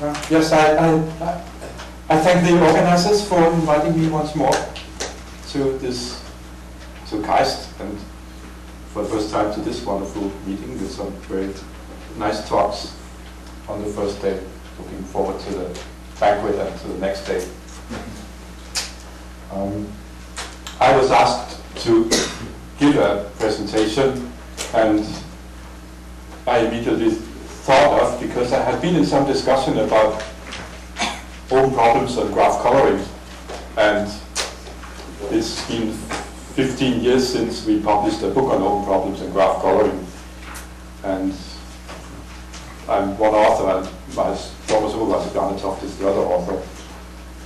Yes, I thank the organizers for inviting me once more to this, to KAIST, and for the first time to this wonderful meeting with some very nice talks on the first day. Looking forward to the banquet and to the next day. I was asked to give a presentation, and I immediately thought of, because I had been in some discussion about open problems and graph coloring, and it's been 15 years since we published a book on open problems and graph coloring, and I'm one author, and my former supervisor Bjarne Toft is the other author,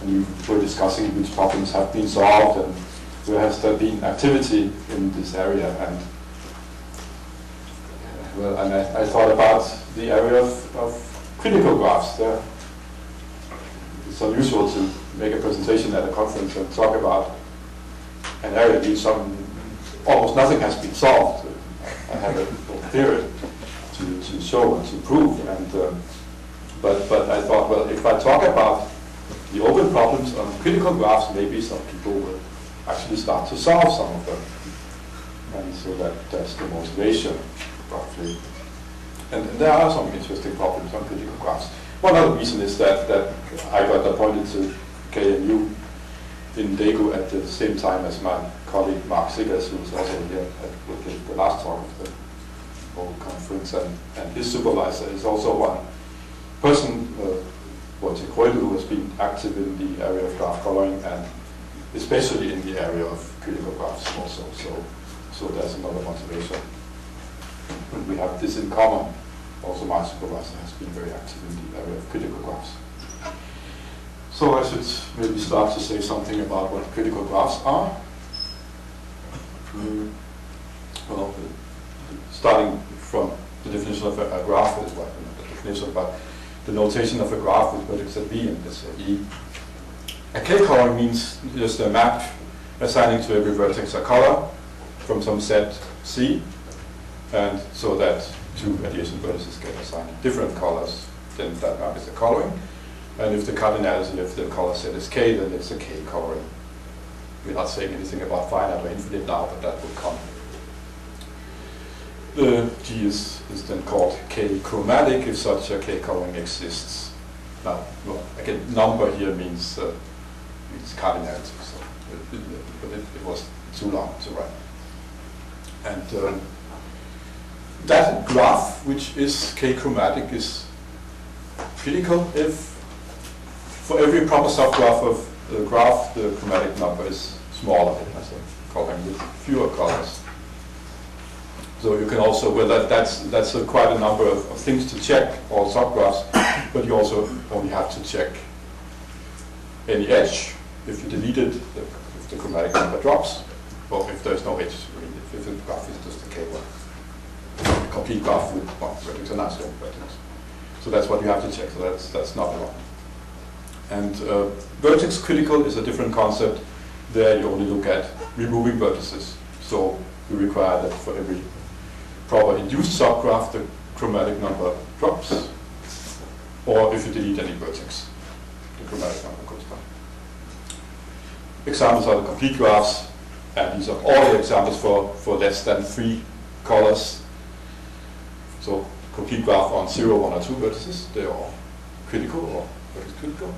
and we were discussing which problems have been solved and where has there been activity in this area, and well, and I thought about the area of critical graphs. It's unusual to make a presentation at a conference and talk about an area in which almost nothing has been solved. I have a theory to show and to prove, and but I thought, well, if I talk about the open problems on critical graphs, maybe some people will actually start to solve some of them, and so that's the motivation, roughly. And there are some interesting problems on critical graphs. One other reason is that I got appointed to KNU in Daegu at the same time as my colleague Mark Siggers, who was also here at the last talk of the whole conference, and his supervisor is also one person, Vertex-critical, who has been active in the area of graph coloring, and especially in the area of critical graphs also. So there's another motivation. And we have this in common. Also, my supervisor has been very active in the area of critical graphs. So I should maybe start to say something about what critical graphs are. Well, starting from the definition of a graph, is what the definition about the notation of a graph with vertex at V and this at E. A K-coloring means just a map assigning to every vertex a color from some set C, and so that two adjacent vertices get assigned different colors, then that map is a coloring. And if the cardinality of the color set is K, then it's a K-coloring. We're not saying anything about finite or infinite now, but that will come. The G is then called K-chromatic if such a K-coloring exists. Now, well, again, number here means cardinality, so but it was too long to write. And that graph, which is K-chromatic, is critical if for every proper subgraph of the graph, the chromatic number is smaller, as a coloring with fewer colors. So you can also, well, that's quite a number of things to check, all subgraphs, but you also only have to check any edge. If you delete it, if the chromatic number drops, or if there's no edge, if the graph is just a K1. A complete graph with one vertex and not one vertex. So that's what you have to check, so that's not a lot. And Vertex-critical is a different concept. There you only look at removing vertices. So you require that for every proper induced subgraph, the chromatic number drops, or if you delete any vertex, the chromatic number goes down. Examples are the complete graphs, and these are all the examples for less than 3 colors. So complete graph on 0, 1, or 2 vertices, they are all critical or vertex-critical.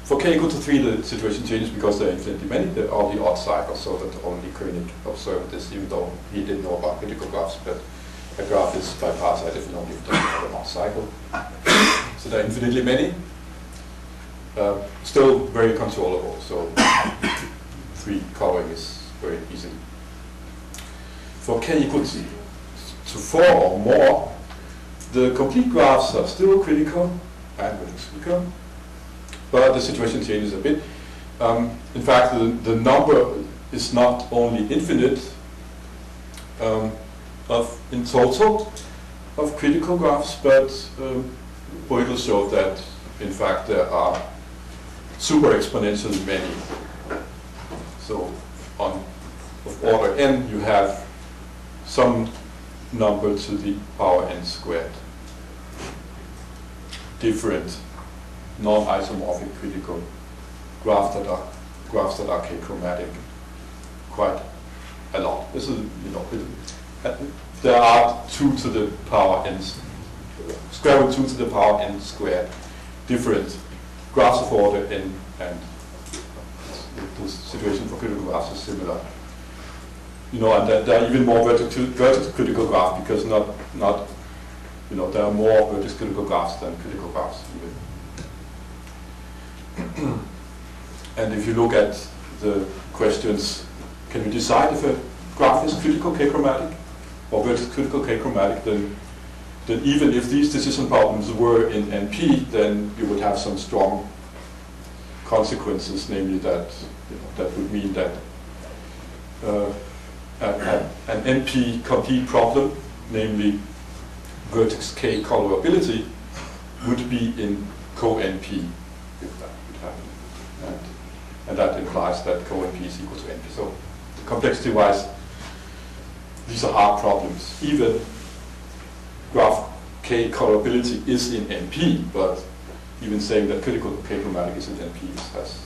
For k equal to 3, the situation changes because there are infinitely many. They're all the odd cycles, so that only Koenig observed this, even though he didn't know about critical graphs. But a graph is by partside if you don't give them an odd cycle. So there are infinitely many. Still very controllable, so 3 coloring is very easy. For k equal to 4 or more, the complete graphs are still critical and vertex-critical. But the situation changes a bit. In fact, the number is not only infinite in total of critical graphs, but Bruegel showed that, in fact, there are super exponentially many. So of order n, you have some number to the power n squared. different non-isomorphic critical graphs that are k-chromatic quite a lot. This is, there are 2 to the power n, square root 2 to the power n squared different graphs of order n, and the situation for critical graphs is similar. And there are even more vertex-critical graphs because there are more vertex-critical graphs than critical graphs even. And if you look at the questions, can you decide if a graph is critical k-chromatic or vertex-critical k-chromatic, then even if these decision problems were in NP, then you would have some strong consequences, namely that that would mean that an NP complete problem, namely vertex k colorability, would be in co-NP if that would happen. And that implies that co-NP is equal to NP. So complexity-wise, these are hard problems. Even graph k colorability is in NP, but even saying that critical k-chromatic is in NP has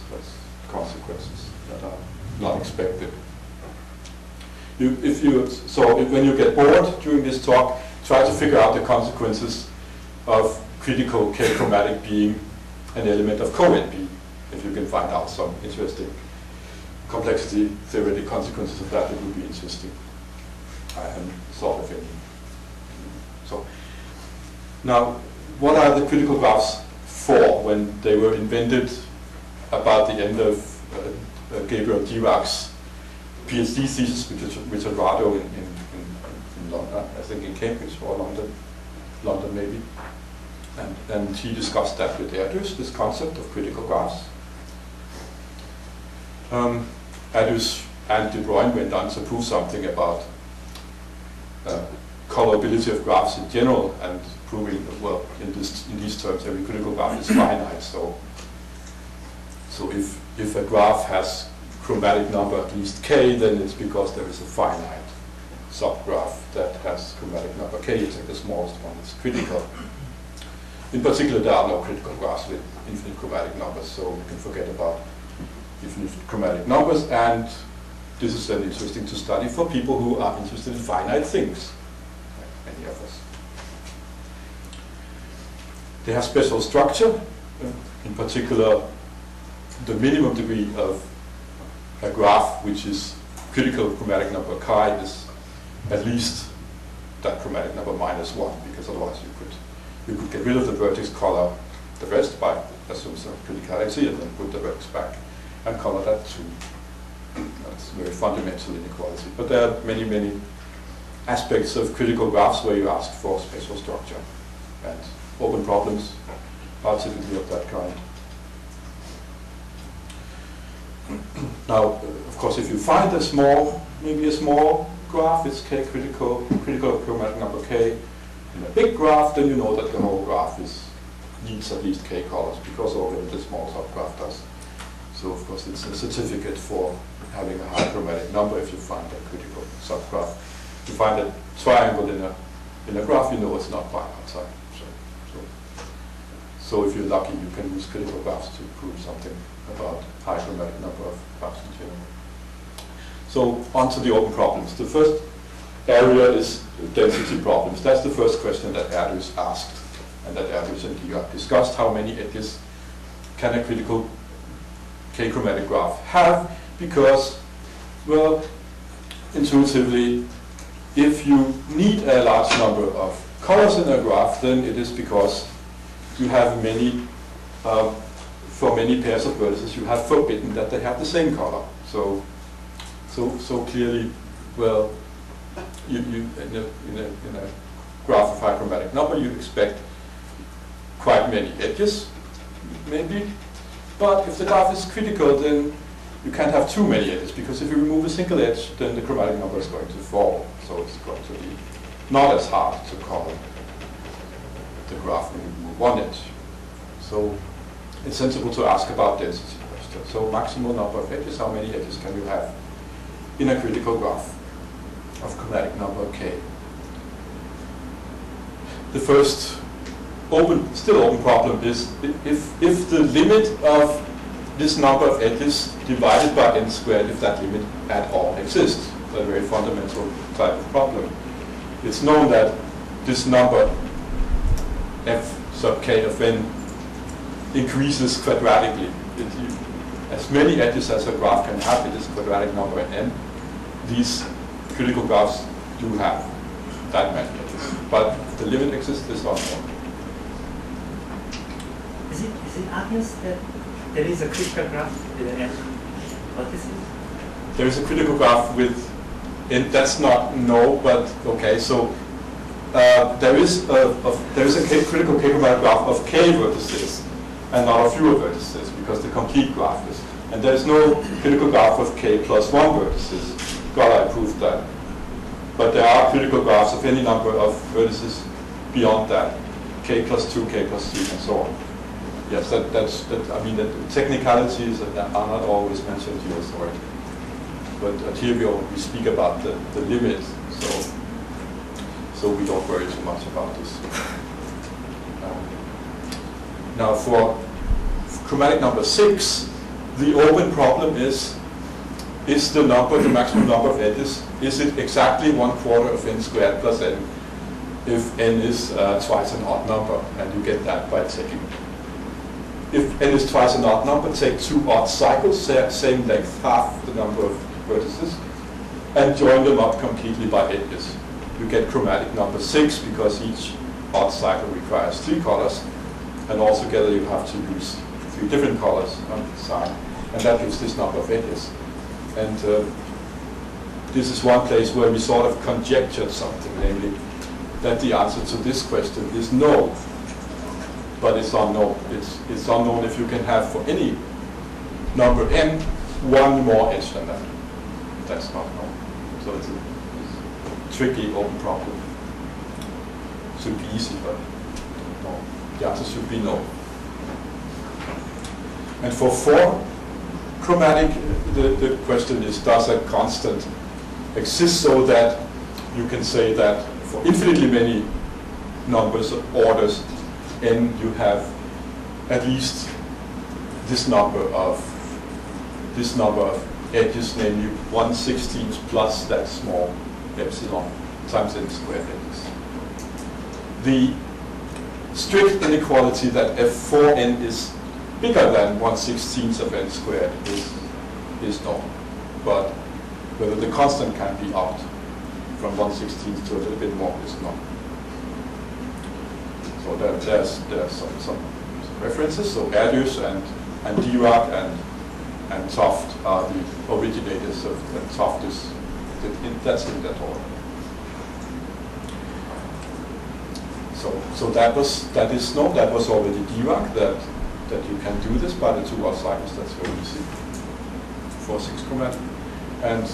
consequences that are not expected. When you get bored during this talk, try to figure out the consequences of critical k-chromatic being an element of co-NP. If you can find out some interesting complexity theoretic consequences of that, it would be interesting. Sort of thinking. So now, what are the critical graphs for? When they were invented about the end of Gabriel Dirac's PhD thesis with Richard Rado in London, I think in Cambridge or London maybe. And he discussed that with Erdős, this concept of critical graphs. Erdős and De Bruyne went on to prove something about colorability of graphs in general, and proving, well, in these terms, every critical graph is finite. So if a graph has chromatic number at least k, then it's because there is a finite subgraph that has chromatic number k. It's like the smallest one. It's critical. In particular, there are no critical graphs with infinite chromatic numbers, so you can forget about infinite chromatic numbers. And this is then interesting to study for people who are interested in finite things, like many of us. They have special structure. In particular, the minimum degree of a graph which is critical chromatic number chi is at least that chromatic number -1, because otherwise you could get rid of the vertex, color the rest by assuming some criticality, and then put the vertex back and color that too. That's a very fundamental inequality. But there are many, many aspects of critical graphs where you ask for special structure, and open problems are typically of that kind. Now, of course, if you find maybe a small graph, it's k critical chromatic number k. In a big graph, then you know that the whole graph needs at least k colors, because already the small subgraph does. So, of course, it's a certificate for having a high chromatic number if you find a critical subgraph. If you find a triangle in a graph, you know it's not finite. So if you're lucky, you can use critical graphs to prove something about high chromatic number of graphs in general. So on to the open problems. The first area is density problems. That's the first question that Erdős asked, and that Erdős and Dirac discussed. How many edges can a critical k-chromatic graph have? Because, well, intuitively, if you need a large number of colors in a graph, then it is because you have for many pairs of vertices, you have forbidden that they have the same color. So clearly, well, in a graph of high chromatic number, you expect quite many edges, maybe. But if the graph is critical, then you can't have too many edges, because if you remove a single edge, then the chromatic number is going to fall. So it's going to be not as hard to color the graph when you remove one edge. So it's sensible to ask about density question. So maximal number of edges, how many edges can you have in a critical graph of chromatic number k? The first still open problem is if the limit of this number of edges divided by n squared, if that limit at all exists. A very fundamental type of problem. It's known that this number f sub k of n increases quadratically. As many edges as a graph can have in this quadratic number n, these critical graphs do have that many edges. But the limit exists is unknown. Is it obvious that there is a critical graph with n vertices? There is a critical graph with, and that's not no, but okay. So there is a critical k-chromatic graph of k vertices and not of fewer vertices, because the complete graph is. And there is no critical graph of k plus 1 vertices. God, I proved that. But there are critical graphs of any number of vertices beyond that, k plus 2, k plus 3, and so on. Yes, that's I mean, the technicalities are not always mentioned here, sorry. But here we speak about the limit, so we don't worry too much about this. Now for chromatic number 6, the open problem is the maximum number of edges, is it exactly 1/4 of n squared plus n if n is twice an odd number, and you get that by taking, if n is twice an odd number, take 2 odd cycles, same length, half the number of vertices, and join them up completely by edges. You get chromatic number 6 because each odd cycle requires 3 colors, and altogether you have to use 3 different colors on the side, and that gives this number of edges. And this is one place where we sort of conjectured something, namely that the answer to this question is no, but it's unknown. It's unknown if you can have for any number n 1 more edge than that. That's not known. So it's a tricky open problem. Should be easy, but no. The answer should be no. And for 4 chromatic, the question is, does a constant exist so that you can say that for infinitely many numbers of orders n, you have at least this number of edges, namely 1/16 plus that small epsilon times n squared edges. The strict inequality that f4n is bigger than 1/16 of n squared is known, but whether the constant can be upped from 1/16 to a little bit more is known. So there's some references. So Erdős and Dirac and Toft are the originators of, and Toft is that's in that order. So that is known. That was already Dirac that you can do this by the 2 odd cycles. That's very easy for 6 chromatic, and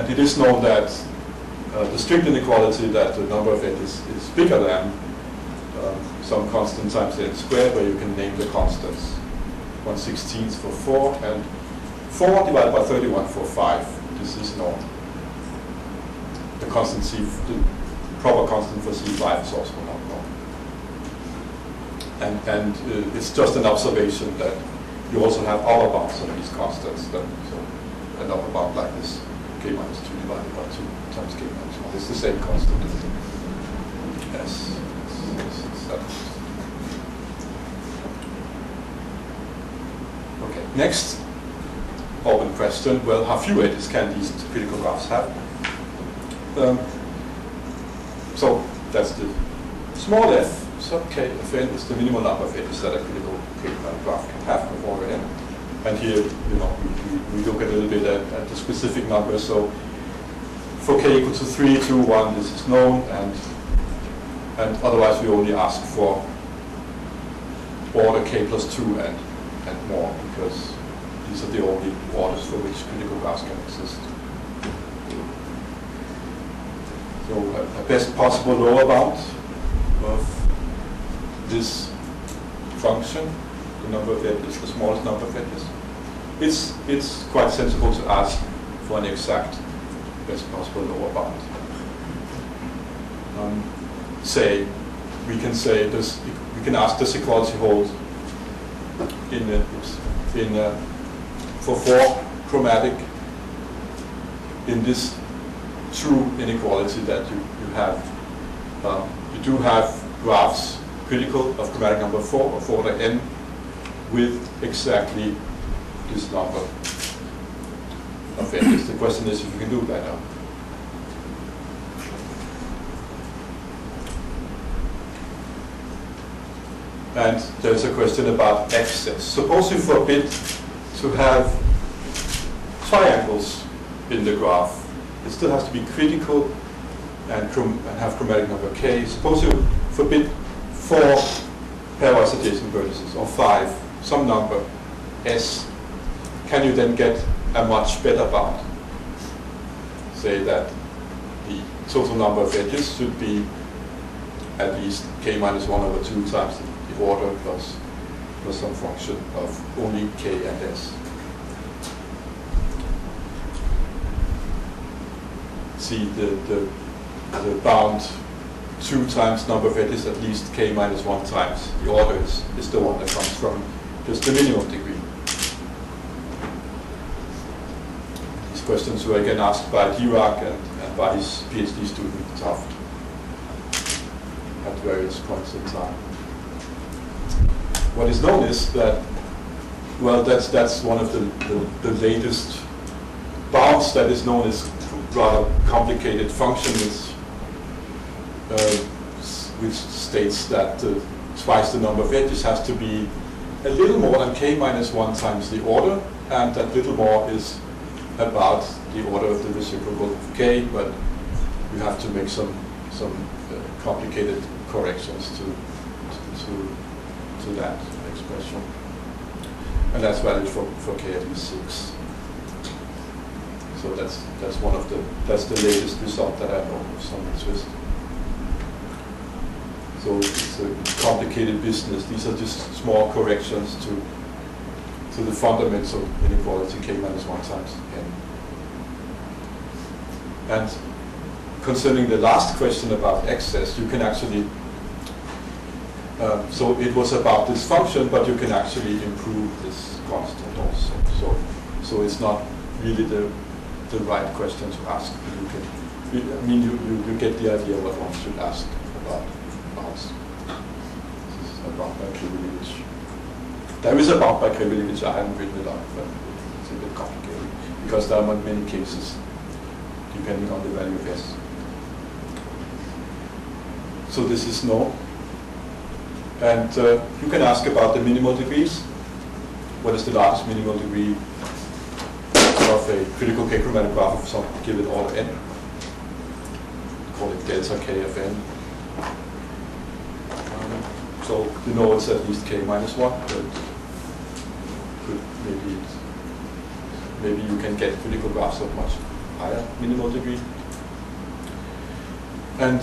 it is known that the strict inequality that the number of edges is bigger than some constant times n squared, where you can name the constants. 1/16 for 4 and 4 divided by 31 for 5. This is known. The constant C, the proper constant for C5 is also not known. And it's just an observation that you also have upper bounds on these constants. So an upper bound like this, k minus 2 divided by 2 times k minus 1. It's the same constant as that. Okay, next open question. Well, how few edges can these critical graphs have? So that's the small f sub k of n is the minimal number of edges that a critical graph can have of order n. And here, we look a little bit at the specific numbers. So for k equal to 3, 2, 1, this is known, and otherwise we only ask for order k plus 2 and more, because these are the only orders for which critical graphs can exist. So a best possible lower bound of this function, the number of edges, the smallest number of edges, it's quite sensible to ask for an exact best possible lower bound. Say we can say this. We can ask, does equality hold for 4 chromatic in this true inequality that you have? You do have graphs critical of chromatic number 4 or 4 to n with exactly this number of edges. The question is if you can do that now. And there's a question about excess. Suppose you forbid to have triangles in the graph. It still has to be critical and have chromatic number k. Suppose you forbid 4 pairwise adjacent vertices, or 5, some number s. Can you then get a much better bound? Say that the total number of edges should be at least k minus 1 over 2 times the order plus some function of only k and s. See the bound 2 times number of edges at least k minus 1 times. The order is the one that comes from just the minimum degree. These questions were again asked by Dirac and by his PhD student Taft at various points in time. What is known is that, well, that's one of the latest bounds that is known as rather complicated function which states that twice the number of edges has to be a little more than k minus 1 times the order, and that little more is about the order of the reciprocal of k, but you have to make some complicated corrections to that expression, and that's valid for k at least 6. So that's the latest result that I know of some interest. So it's a complicated business. These are just small corrections to the fundamental inequality k minus 1 times n. And concerning the last question about excess, you can actually, so it was about this function, but you can actually improve this constant also. So it's not really the right question to ask. You get the idea what one should ask about bounds. This is a bound by Krivelevich. There is a bound by Krivelevich. I haven't written it up, but it's a bit complicated because there are many cases depending on the value of s. So this is no. And you can ask about the minimal degrees. What is the largest minimal degree of a critical k-chromatic graph of some given order n? Call it delta k of n. So you know it's at least k minus 1, but maybe you can get critical graphs of much higher minimal degree. And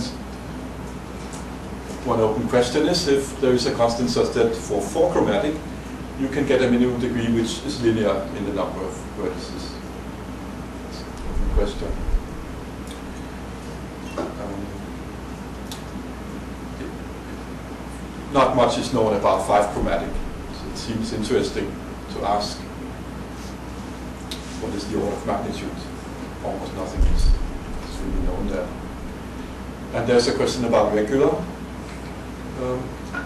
one open question is if there is a constant such that for 4 chromatic, you can get a minimum degree which is linear in the number of vertices. That's an open question. Not much is known about 5 chromatic. So it seems interesting to ask what is the order of magnitude. Almost nothing is really known there. And there's a question about regular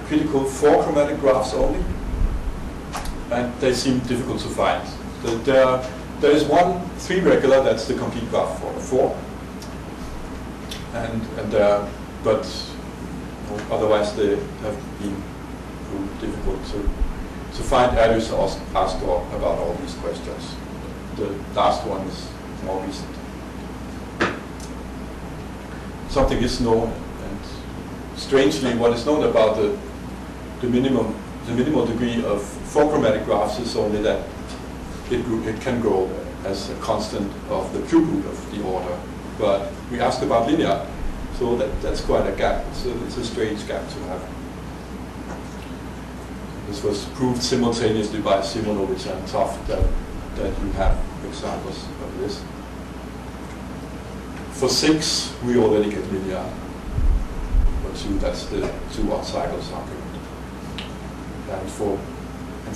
critical 4 chromatic graphs only, and they seem difficult to find. There is one 3 regular, that's the complete graph for 4, but otherwise they have been proved difficult to find. Arius asked about all these questions. The last one is more recent. Something is known, and strangely, what is known about the minimal degree of 4 chromatic graphs is only that it can grow as a constant of the cube root of the order. But we asked about linear, so that's quite a gap. It's a strange gap to have. This was proved simultaneously by Simonovich and Taft that you have examples of this. For 6, we already get linear, but 2, that's the 2 odd cycles argument. And for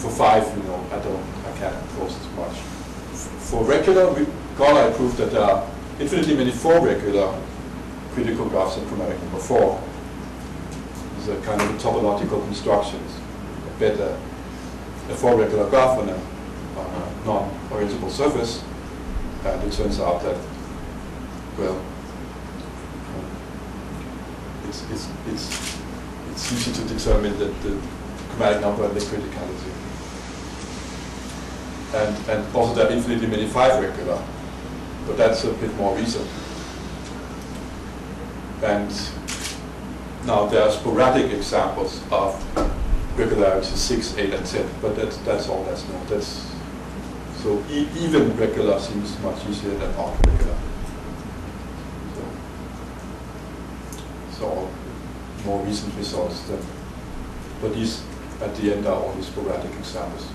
5, you know, I can't propose too much. For regular, I proved that there are infinitely many 4 regular critical graphs at chromatic number 4. It's a kind of a topological construction. I bet a 4 regular graph on a non-orientable surface, and it turns out that, well, it's easy to determine that the chromatic number and the criticality. And also there are infinitely many 5 regular, but that's a bit more recent. And now there are sporadic examples of regularity 6, 8, and 10, but that's all that's known. So even regular seems much easier than odd regular. So more recent results than, but these at the end are only sporadic examples.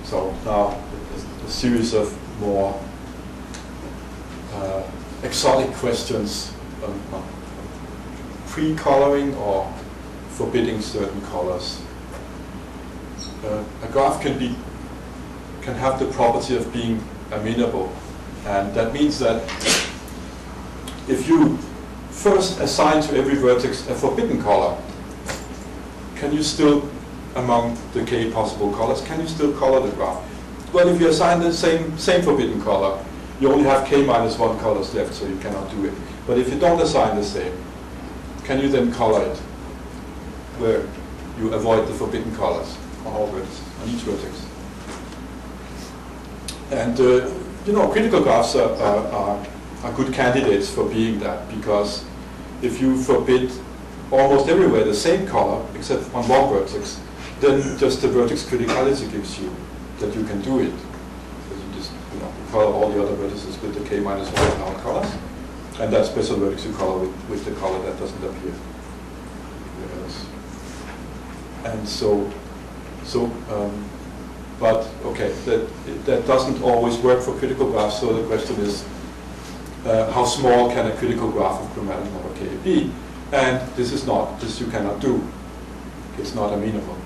So now a series of more exotic questions on pre-coloring or forbidding certain colors. A graph can have the property of being amenable, and that means that if you first assign to every vertex a forbidden color, can you still, among the k possible colors, can you still color the graph? Well, if you assign the same forbidden color, you only have k minus 1 colors left, so you cannot do it. But if you don't assign the same, can you then color it where you avoid the forbidden colors on all vertices, on each vertex? And you know, critical graphs are good candidates for being that, because if you forbid almost everywhere the same color except on one vertex, then just the vertex criticality gives you that you can do it. Because you just, you know, color all the other vertices with the k minus 1 known colors, and that special vertex you color with the color that doesn't appear. Yes. And but okay, that doesn't always work for critical graphs. So the question is, how small can a critical graph of chromatic number k be? And this you cannot do. It's not amenable.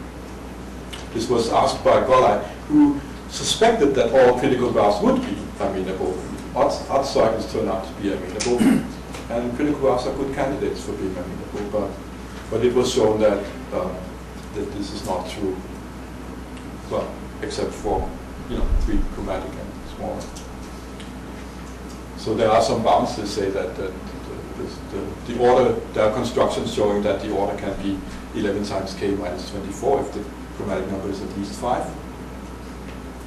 This was asked by Golai, who suspected that all critical graphs would be amenable. Odd cycles turn out to be amenable, and critical graphs are good candidates for being amenable. But it was shown that that this is not true. Well, except for 3 chromatic and smaller. So there are some bounds that say that the order, there are constructions showing that the order can be 11 times k minus 24 if the chromatic number is at least 5,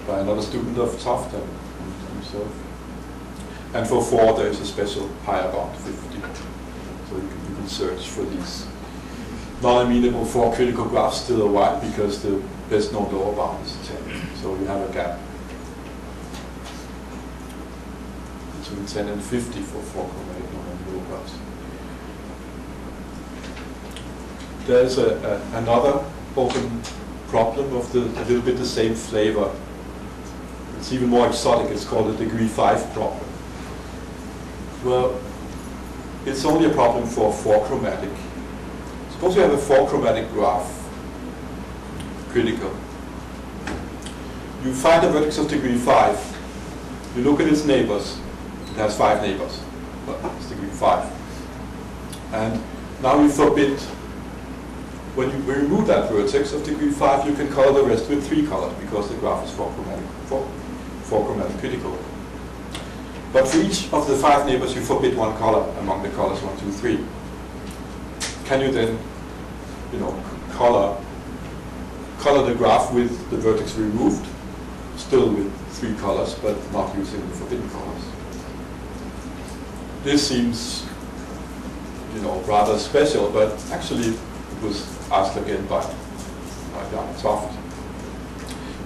by another student of Toft and himself. And for 4 there is a special higher bound, 50. So you can search for these non-amenable 4 critical graphs still a while, because the best known lower bound is 10. So you have a gap between 10 and 50 for 4 chromatic non-amenable graphs. There's another open problem of a little bit the same flavor. It's even more exotic. It's called the degree 5 problem. Well, it's only a problem for 4 chromatic. Suppose you have a 4 chromatic graph, critical. You find a vertex of degree 5. You look at its neighbors. It has 5 neighbors. Well, it's degree 5. And now you forbid, when you remove that vertex of degree 5, you can color the rest with 3 colors, because the graph is 4 chromatic critical. But for each of the 5 neighbors, you forbid 1 color among the colors 1, 2, 3. Can you then, color the graph with the vertex removed, still with 3 colors, but not using the forbidden colors? This seems, rather special, but actually it was asked again by Jan Toft.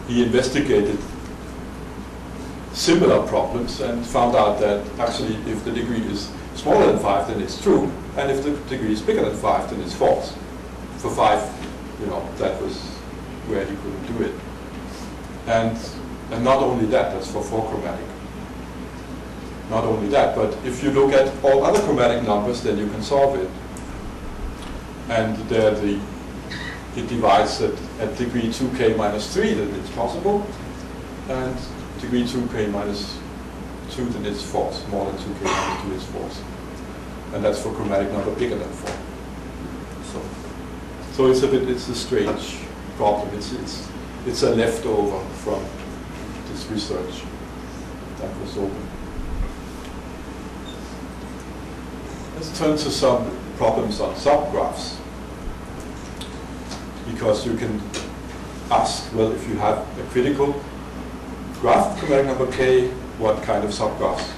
He investigated similar problems and found out that actually if the degree is smaller than 5, then it's true, and if the degree is bigger than 5, then it's false. For 5, that was where he couldn't do it. And not only that, that's for 4 chromatic. not only that, but if you look at all other chromatic numbers, then you can solve it. And there it divides at degree 2k minus 3, that it's possible, and degree 2k minus 2, then it's false. More than 2k minus 2 is false. And that's for chromatic number bigger than 4. So it's a strange problem. It's a leftover from this research that was open. Let's turn to some problems on subgraphs. Because you can ask, well, if you have a critical graph, chromatic number k, what kind of subgraphs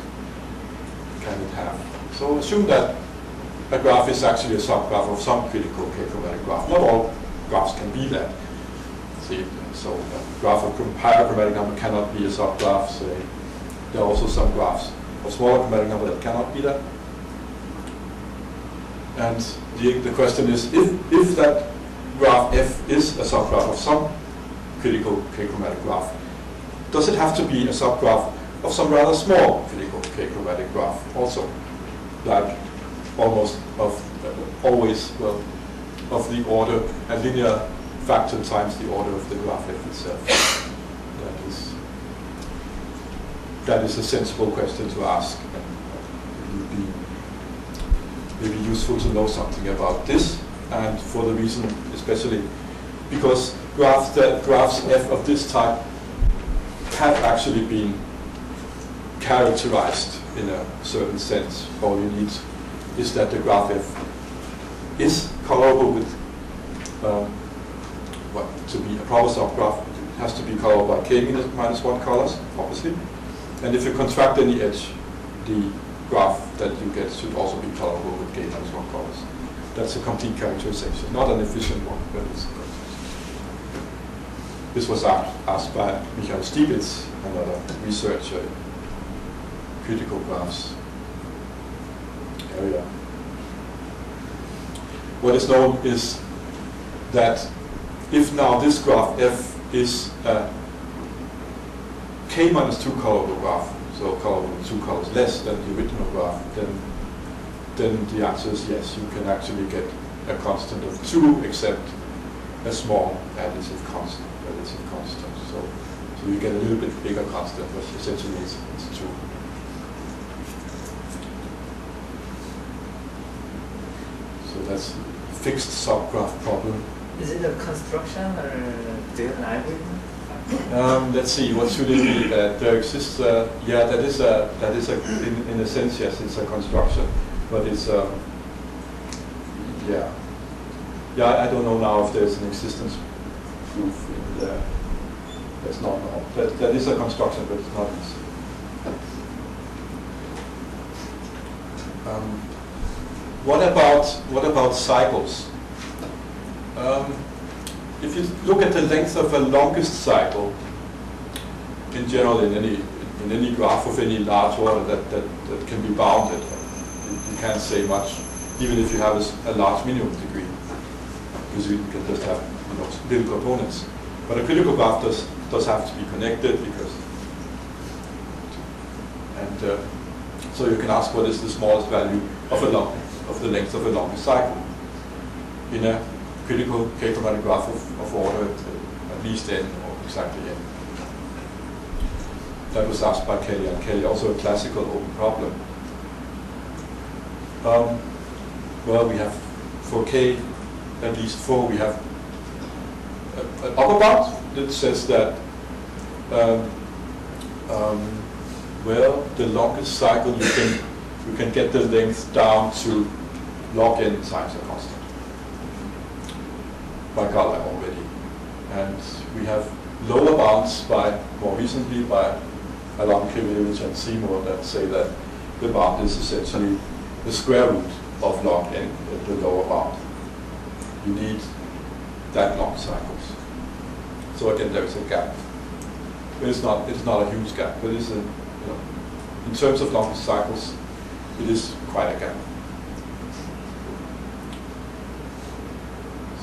can it have? So assume that a graph is actually a subgraph of some critical k-chromatic graph. Not all graphs can be that. See, so a graph of higher chromatic number cannot be a subgraph. Say, there are also some graphs of smaller chromatic number that cannot be that. And the question is, if that graph f is a subgraph of some critical k-chromatic graph, does it have to be a subgraph of some rather small critical k-chromatic graph also? Like almost always, well, of the order, a linear factor times the order of the graph f itself. That is a sensible question to ask. It would be maybe useful to know something about this, and for the reason, especially because graphs f of this type have actually been characterized in a certain sense. All you need is that the graph f is colorable with to be a proper subgraph. It has to be colored by k minus 1 colors, obviously. And if you contract any edge, the graph that you get should also be colorable with k minus 1 colors. That's a complete characterization, not an efficient one, but it's a characterization. This was asked by Michael Stieglitz, another researcher in critical graphs area. What is known is that if now this graph f is a k minus 2 colorable graph, so colorable with 2 colors less than the original graph, then the answer is yes, you can actually get a constant of 2 except a small additive constant. So you get a little bit bigger constant, but essentially it's 2. So that's a fixed subgraph problem. Is it a construction or do you have an algorithm? Let's see. What should it be? There exists. Yeah, that is in a sense, yes, it's a construction, but it's yeah. I don't know now if there's an existence proof in there. That's not known. That is a construction, but it's not easy. What about cycles? If you look at the length of a longest cycle, in general, in any graph of any large order that can be bounded, you can't say much, even if you have a large minimum degree, because you can just have little components. But a critical graph does have to be connected, because, and so you can ask what is the smallest value of the length of a longest cycle in a critical k-chromatic graph of order at least n or exactly n. That was asked by Kelly, and Kelly also a classical open problem. Well, we have for k at least 4, we have an upper bound that says that well, the longest cycle you can get the length down to log n times a constant by Gala already, and we have lower bounds more recently by Alon-Kirillovich and Seymour that say that the bound is essentially the square root of log n at the lower bound. You need that long cycles. So again, there is a gap. It's not a huge gap, but it's in terms of longest cycles, it is quite a gap.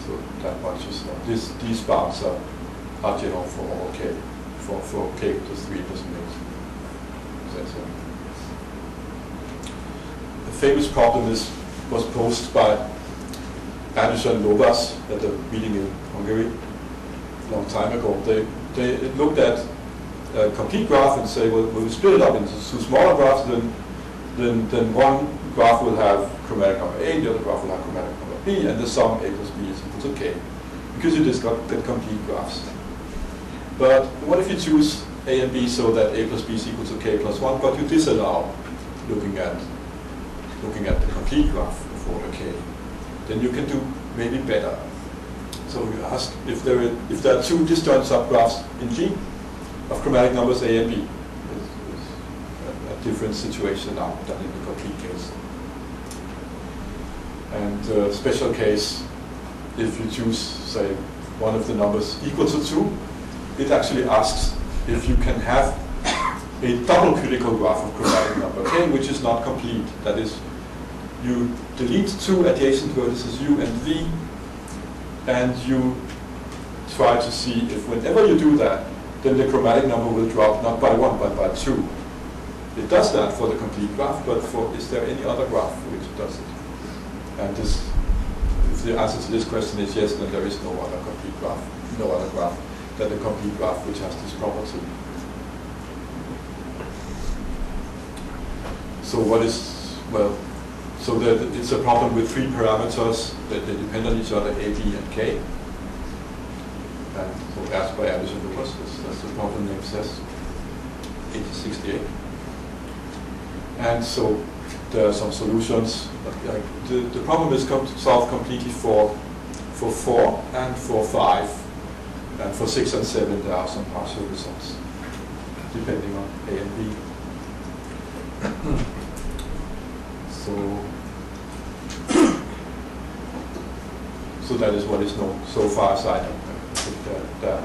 So that much is known. These bounds are general for all k. For k plus 3 doesn't make sense. famous problem was posed by Anderson and Lovas at a meeting in Hungary a long time ago. They looked at a complete graph and say, well, when we split it up into two smaller graphs, then one graph will have chromatic number A, the other graph will have chromatic number B, and the sum A plus B is equal to K, because you just got the complete graphs. But what if you choose A and B so that A plus B is equal to K plus 1, but you disallow looking at the complete graph of order K? Then you can do maybe better. So you ask if there are two disjoint subgraphs in G of chromatic numbers A and B. It's a different situation now than in the complete case. And special case, if you choose, say, one of the numbers equal to 2, it actually asks if you can have a double critical graph of chromatic number K, which is not complete. That is, you delete two adjacent vertices U and V, and you try to see if whenever you do that, then the chromatic number will drop not by 1 but by 2. It does that for the complete graph, but is there any other graph which does it? And if the answer to this question is yes, then there is no other complete graph, no other graph than the complete graph which has this property. So what is, well, so it's a problem with three parameters that they depend on each other, A, B, and K. And so asked by Anderson Lucas, that's the problem name says, 1868. And so there are some solutions. The problem is solved completely for 4 and for 5. And for 6 and 7 there are some partial results, depending on A and B. So that is what is known so far as I know. I think there are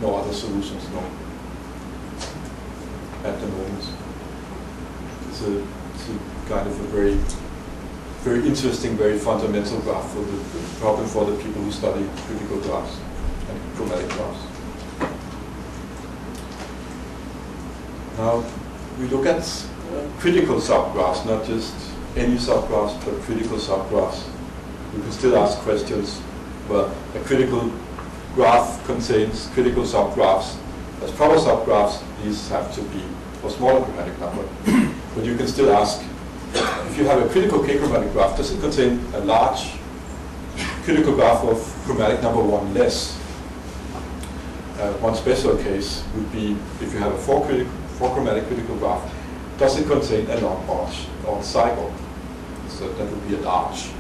no other solutions known at the moment. It's a kind of a very, very interesting, very fundamental graph for the problem for the people who study critical graphs and chromatic graphs. Now we look at critical subgraphs, not just any subgraphs, but critical subgraphs. You can still ask questions. Well, a critical graph contains critical subgraphs. As proper subgraphs, these have to be for smaller chromatic number. But you can still ask, if you have a critical K-chromatic graph, does it contain a large critical graph of chromatic number 1 less? One special case would be if you have a 4 chromatic critical graph, does it contain a long odd cycle? So that would be a large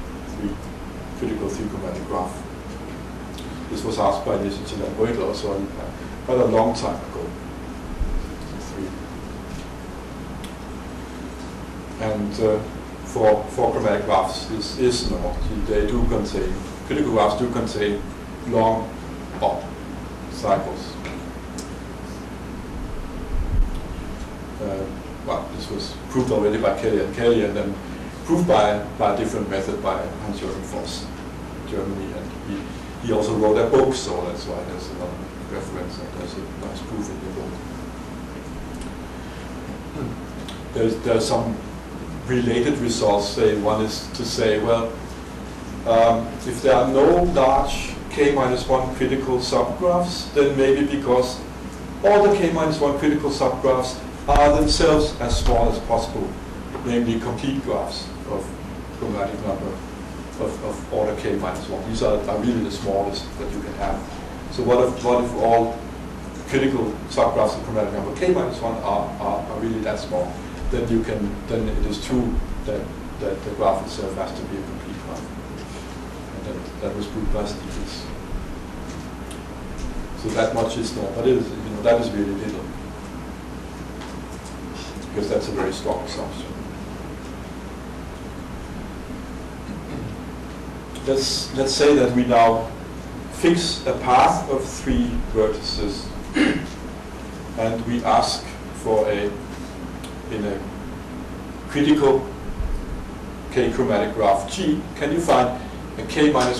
critical 3 chromatic graph. This was asked by Jensen and Beutel also quite a long time ago. And for chromatic graphs, this is normal. They do contain, critical graphs do contain long odd cycles. Well, this was proved already by Kelly and then proved by a different method by Hans-Jürgen Voss, Germany, and he also wrote a book, so that's why there's another reference and there's a nice proof in the book. There's some related results. Say one is to say, well, if there are no large k-1 critical subgraphs, then maybe because all the k-1 critical subgraphs are themselves as small as possible, namely complete graphs of chromatic number of order k-1. These are really the smallest that you can have. So what if all critical subgraphs of chromatic number k-1 are really that small? Then it is true that the graph itself has to be a complete graph. And that was proved by Stevens. So that much is known, but that is really little, because that's a very strong assumption. Let's say that we now fix a path of 3 vertices, and we ask for in a critical k-chromatic graph G, can you find a k-1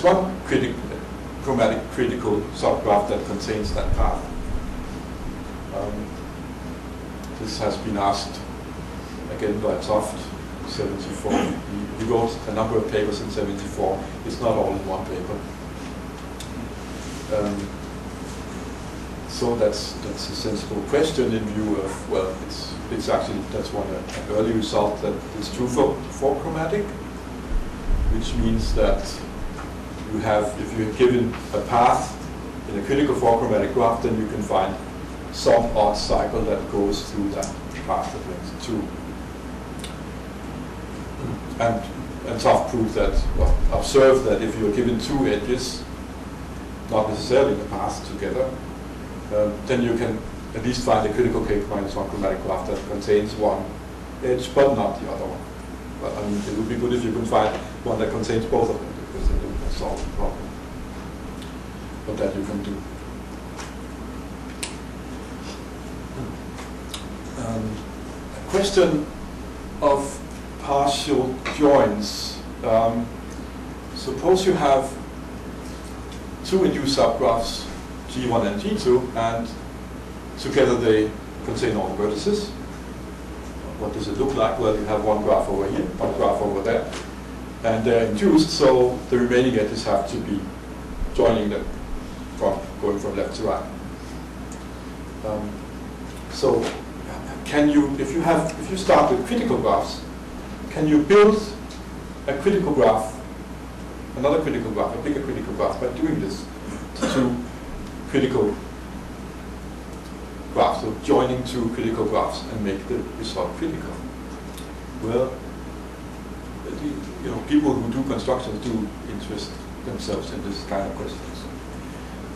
chromatic critical subgraph that contains that path? This has been asked again by Toft 74. He wrote a number of papers in 74. It's not all in one paper. So that's a sensible question in view of, well, it's actually, that's an early result that is true for chromatic, which means that you have, if you're given a path in a critical four-chromatic graph, then you can find some odd cycle that goes through that path that links to. And Tough proved that, well, observe that if you're given two edges, not necessarily the paths together, then you can at least find a critical K-1 chromatic graph that contains one edge but not the other one. But I mean, it would be good if you could find one that contains both of them, because then you can solve the problem. But that you can do. A question of partial joins. Suppose you have two induced subgraphs, G1 and G2, and together they contain all the vertices. What does it look like? Well, you have one graph over here, one graph over there, and they're induced, so the remaining edges have to be joining them, going from left to right. So, can you, if you start with critical graphs, can you build a critical graph, another critical graph, a bigger critical graph, by doing this to critical graphs, so joining two critical graphs and make the result critical? Well, people who do constructions do interest themselves in this kind of questions.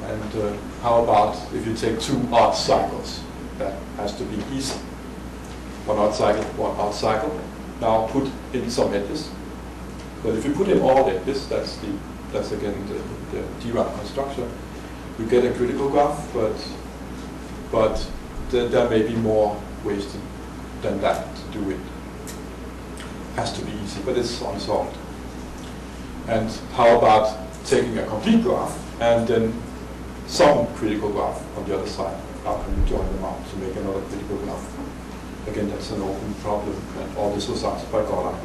And how about if you take two odd cycles? That has to be easy. One odd cycle, one odd cycle. Now put in some edges. But if you put in all edges, that's again the DRAM construction. You get a critical graph, but there may be more ways than that to do it. Has to be easy, but it's unsolved. And how about taking a complete graph and then some critical graph on the other side? How can you join them out to make another critical graph? Again, that's an open problem, and all this was asked by Gola.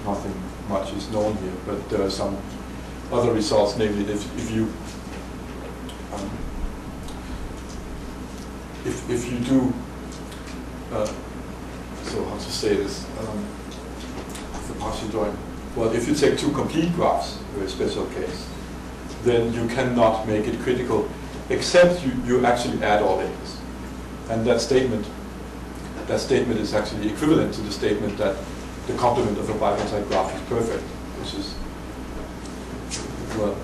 Nothing much is known here, but there are some other results, namely if you do, so how to say this, the partial join. Well, if you take two complete graphs, a very special case, then you cannot make it critical, except you actually add all edges. And that statement is actually equivalent to the statement that the complement of a bipartite graph is perfect, which is, well,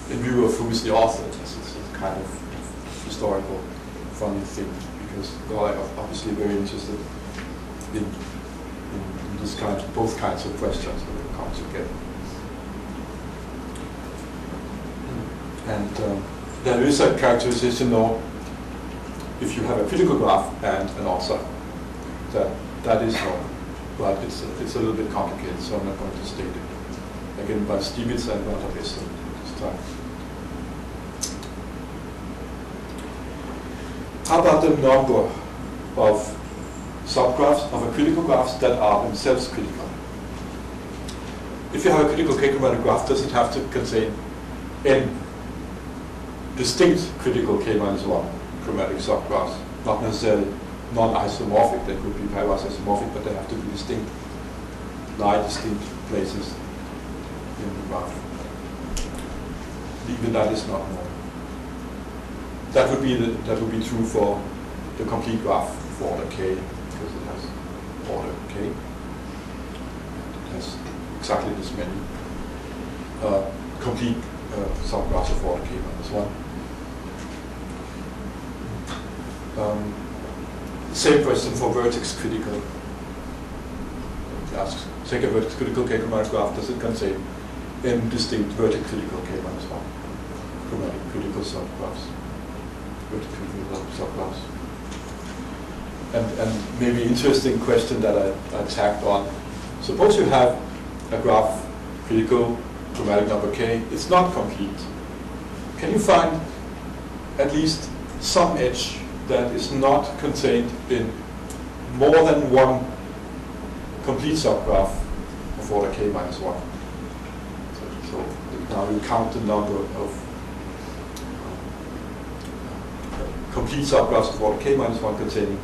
in view of who is the author, it's a kind of historical funny thing, because Gola are obviously very interested in this both kinds of questions when they come together. And there is a characterization, though, if you have a critical graph and an odd cycle, that is known, but it's a little bit complicated, so I'm not going to state it. Again, by Stevens and Vertex this time. How about the number of subgraphs of a critical graphs that are themselves critical? If you have a critical K-chromatic graph, does it have to contain n distinct critical K-1 chromatic subgraphs? Not necessarily non-isomorphic, they could be pairwise isomorphic, but they have to be distinct, lie distinct places in the graph. Even that is not known. That would be true for the complete graph for order K, because it has order K. It has exactly this many complete subgraphs of order K-1. Same question for vertex-critical. Take a vertex-critical K-chromatic graph. Does it contain n distinct vertex-critical K-1 chromatic critical subgraphs? Vertex-critical subgraphs. And maybe interesting question that I tagged on. Suppose you have a graph, critical chromatic number K. It's not complete. Can you find at least some edge that is not contained in more than one complete subgraph of order k minus 1. So now you count the number of complete subgraphs of order k minus 1 containing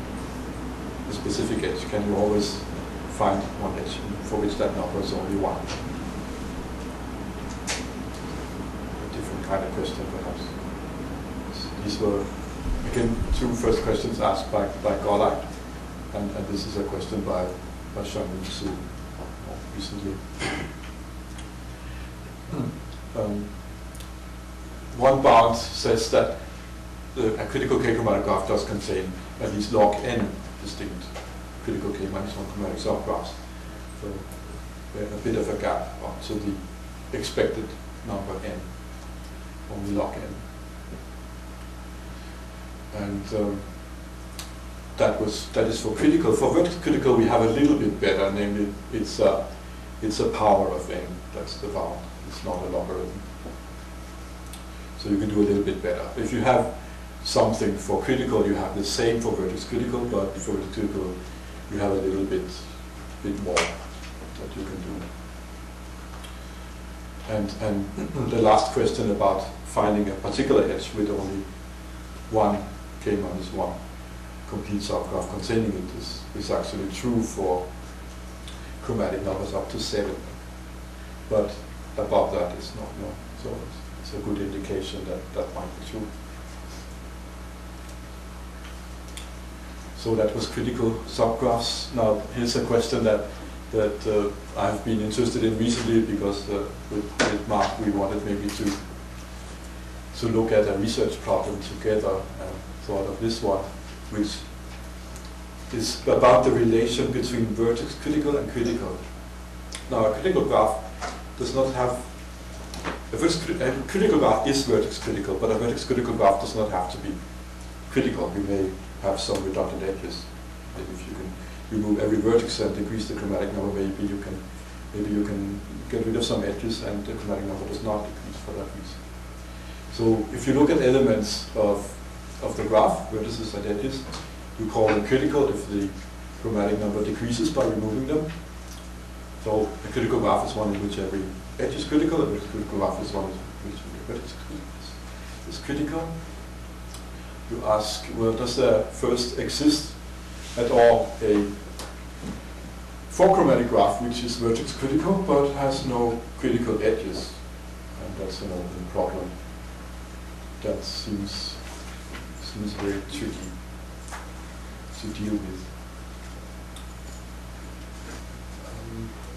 a specific edge. Can you always find one edge for which that number is only 1? A different kind of question, perhaps. These were, again, two first questions asked by Goddard, and this is a question by Shang-Yu Su recently. One bound says that a critical k-chromatic graph does contain at least log n distinct critical k minus 1 chromatic subgraphs. So there's a bit of a gap up to the expected number n, only log n. And that is for critical. For vertex-critical, we have a little bit better, namely it's a power of n. That's the bound. It's not a logarithm. So you can do a little bit better. If you have something for critical, you have the same for vertex-critical, but for vertex-critical, you have a little bit more that you can do. And the last question about finding a particular edge with only one k minus 1 complete subgraph containing it is actually true for chromatic numbers up to 7. But above that is not known. So it's a good indication that might be true. So that was critical subgraphs. Now here's a question that I've been interested in recently because with Mark we wanted maybe to look at a research problem together and thought of this one, which is about the relation between vertex-critical and critical. Now a critical graph does not have a critical graph is vertex-critical, but a vertex-critical graph does not have to be critical. You may have some redundant edges. Maybe if you can remove every vertex and decrease the chromatic number, maybe you can get rid of some edges and the chromatic number does not decrease for that reason. So if you look at elements of the graph, vertices and edges, you call them critical if the chromatic number decreases by removing them. So a critical graph is one in which every edge is critical, and a critical graph is one in which every vertex is critical. You ask, well, does there first exist at all a four-chromatic graph which is vertex-critical but has no critical edges? And that's an open problem. That seems very tricky to deal with.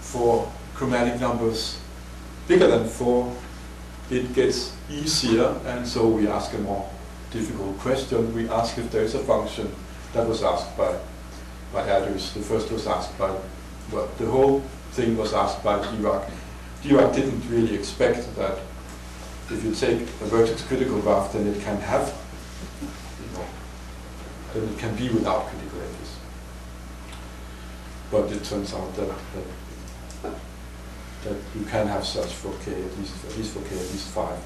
For chromatic numbers bigger than 4, it gets easier, and so we ask a more difficult question. We ask if there is a function. That was asked by Erdős. The first was asked by, well, the whole thing was asked by Dirac. Dirac didn't really expect that if you take a vertex-critical graph, then it can have, then it can be without critical edges. But it turns out that you can have such for k, at least for k, at least 5.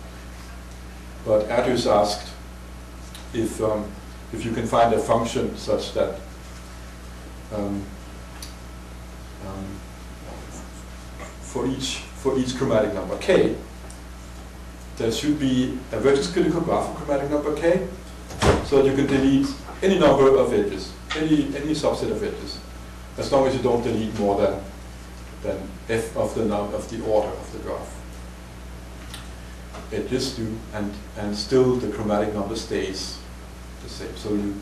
But Erdős asked if you can find a function such that for each chromatic number k, there should be a vertex-critical graph of chromatic number k, so that you can delete any number of edges, any subset of edges, as long as you don't delete more than f of the order of the graph. Edges do, and still the chromatic number stays the same. So you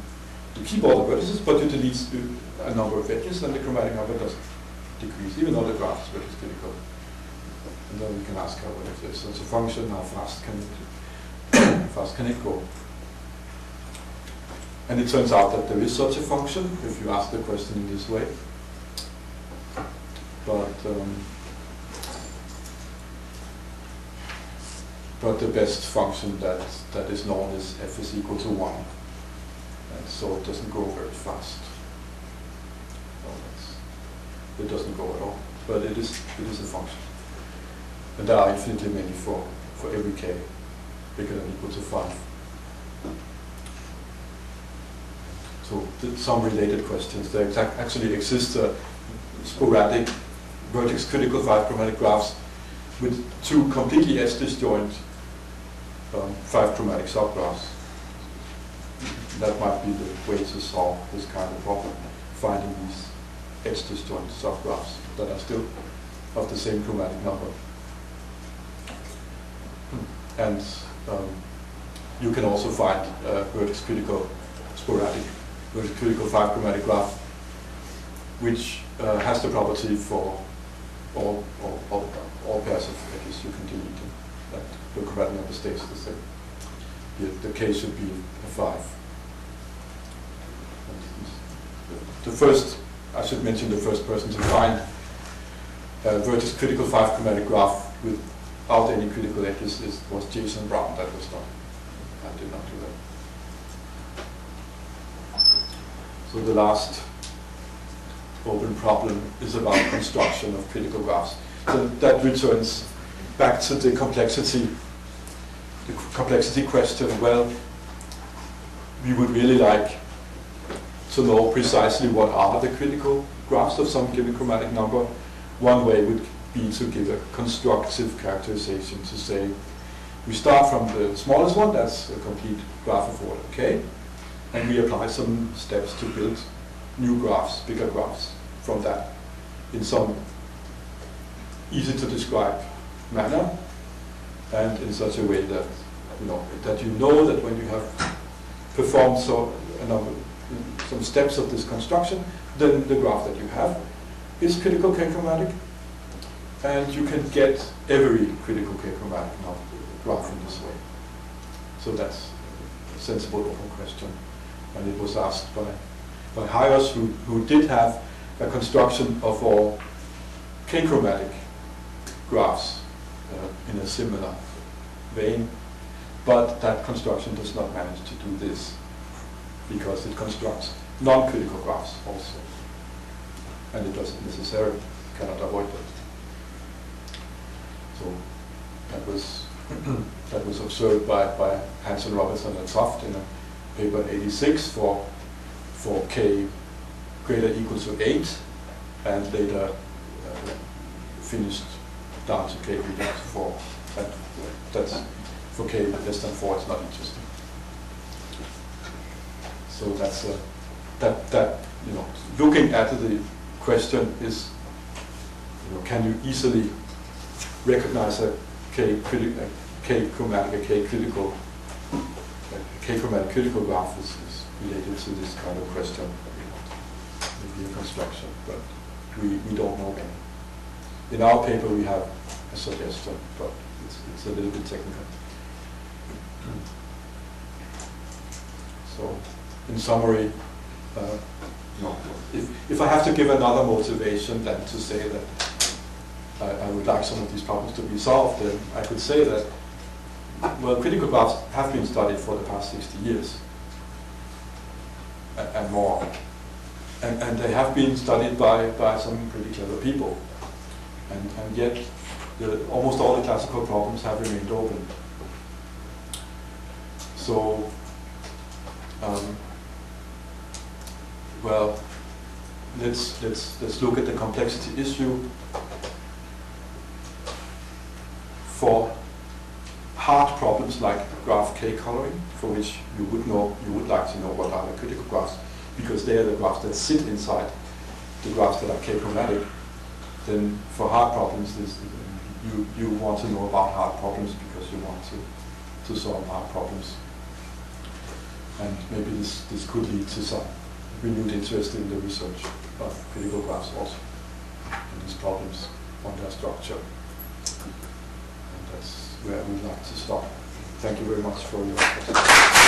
keep all the vertices, but you delete a number of edges, and the chromatic number doesn't decrease, even though the graph is vertex-critical. And then we can ask how if there's such a function, how fast can it go? And it turns out that there is such a function if you ask the question in this way. But the best function that is known is f is equal to 1. And so it doesn't go very fast. It doesn't go at all. But it is a function. And there are infinitely many for every k bigger than or equal to 5. So some related questions. There actually exists sporadic vertex-critical 5-chromatic graphs with 2 completely edge-disjoint 5-chromatic subgraphs. That might be the way to solve this kind of problem, finding these edge-disjoint subgraphs that are still of the same chromatic number. And you can also find vertex-critical sporadic vertex-critical 5-chromatic graph, which has the property for all pairs of edges you can delete them, that the chromatic number stays the same. The case should be a 5. The first, I should mention, the first person to find a vertex-critical 5-chromatic graph without any critical edges was Jensen. That was not, I did not do that. So the last open problem is about construction of critical graphs. So that returns back to the complexity question. Well, we would really like to know precisely what are the critical graphs of some given chromatic number. One way would be to give a constructive characterization, to say we start from the smallest one, that's a complete graph of order k, and we apply some steps to build new graphs, bigger graphs from that in some easy to describe manner, and in such a way that you know that when you have performed some steps of this construction, then the graph that you have is critical k-chromatic, and you can get every critical k-chromatic graph in this way. So that's a sensible open question, and it was asked by Hyers, who did have a construction of all k-chromatic graphs in a similar vein, but that construction does not manage to do this because it constructs non-critical graphs also, and it doesn't necessarily cannot avoid that. So that was observed by Hansen, Robertson, and Toft in a paper in '86 for k greater or equal to 8, and later finished down to k greater to 4. And that's for k less than 4. It's not interesting. So that's that looking at the question is, can you easily recognize a k-chromatic critical graph is related to this kind of question. Maybe a construction, but we don't know any. In our paper we have a suggestion, but it's a little bit technical. So, in summary, if I have to give another motivation than to say that I would like some of these problems to be solved, then I could say that, well, critical graphs have been studied for the past 60 years and more. And they have been studied by some pretty clever people. And yet, almost all the classical problems have remained open. So, well, let's look at the complexity issue. For hard problems like graph K coloring, for which you would like to know what are the critical graphs, because they are the graphs that sit inside the graphs that are K-chromatic. Then for hard problems, you want to know about hard problems because you want to solve hard problems. And maybe this could lead to some renewed interest in the research of critical graphs also, and these problems on their structure. And that's where we'd like to stop. Thank you very much for your attention.